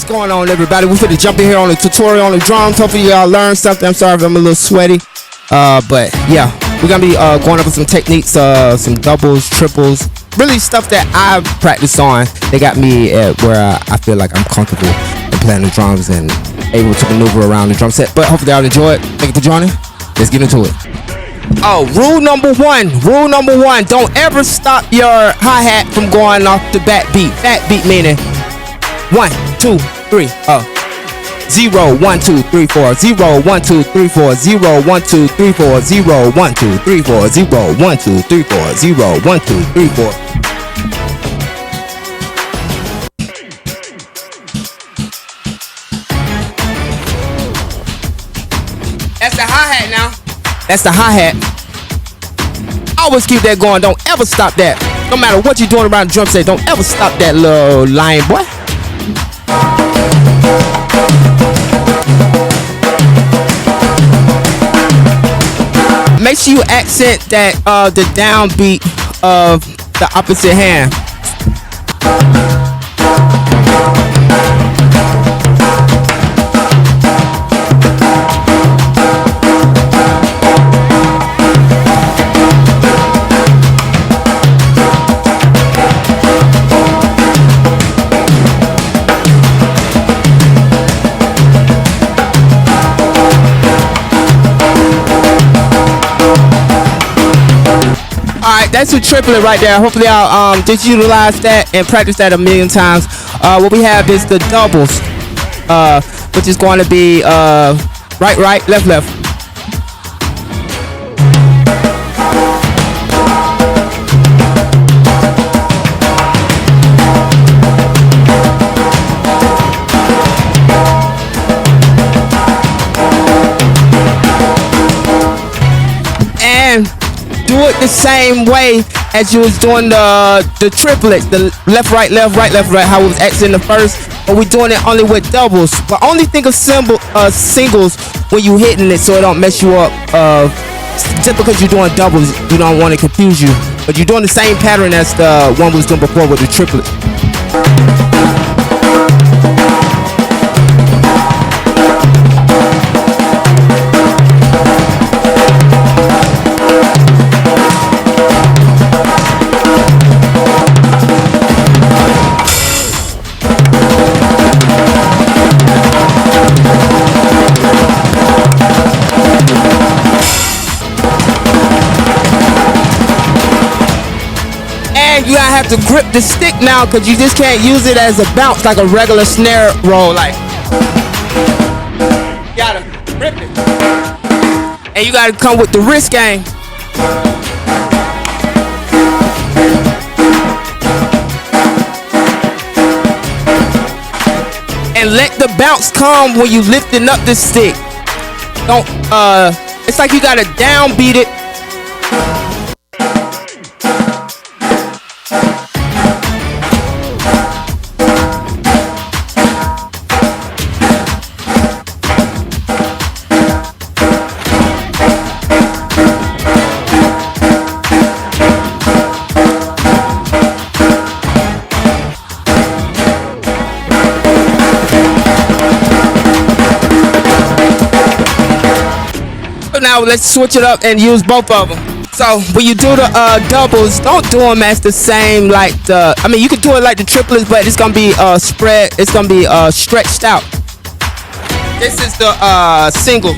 going on, everybody? We finna jump in here on the tutorial on the drums. Hopefully y'all learn something. I'm sorry if I'm a little sweaty, but yeah, we're gonna be going over some techniques, some doubles, triples, really stuff that I've practiced on. They got me at where I feel like I'm comfortable in playing the drums and able to maneuver around the drum set. But hopefully y'all enjoy it. Thank you for joining. Let's get into it. Oh, rule number one, don't ever stop your hi-hat from going off the back beat. Back beat meaning 1, 2, 3, 0, 1, 2, 3, 4, 0, 1, 2, 3, 4, 0, 1, 2, 3, 4, 0, 1, 2, 3, 4, 0, 1, 2, 3, 4, 0, 1, 2, 3, 4. That's the hi-hat now. That's the hi-hat. Always keep that going. Don't ever stop that. No matter what you're doing around the drum set, don't ever stop that little line, boy. Make sure you accent that the downbeat of the opposite hand. Alright, that's a triplet right there. Hopefully I'll just utilize that and practice that a million times. What we have is the doubles, which is going to be right, right, left, left. And do it the same way as you was doing the triplets, the left, right, left, right, left, right, how it was acting the first, but we're doing it only with doubles. But only think of singles when you hitting it so it don't mess you up. Just because you're doing doubles, you don't want to confuse you. But you're doing the same pattern as the one we was doing before with the triplet. You gotta have to grip the stick now, because you just can't use it as a bounce like a regular snare roll. Like, you gotta grip it, and you gotta come with the wrist game. And let the bounce come when you lifting up the stick. Don't it's like you gotta downbeat it. Now let's switch it up and use both of them. So when you do the doubles, don't do them as the same like the, I mean, you can do it like the triplets, but it's gonna be spread, it's gonna be stretched out. This is the single.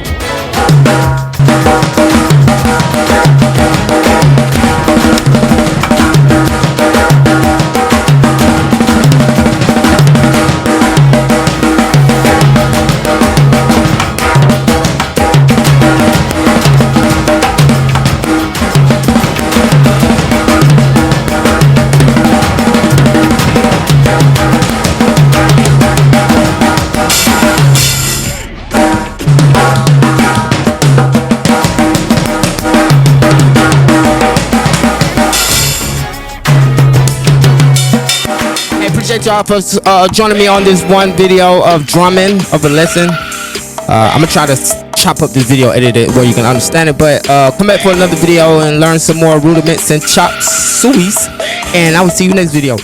Appreciate y'all for joining me on this one video of drumming of a lesson. I'm gonna try to chop up this video, edit it where you can understand it, but come back for another video and learn some more rudiments and chop sueys, and I will see you next video.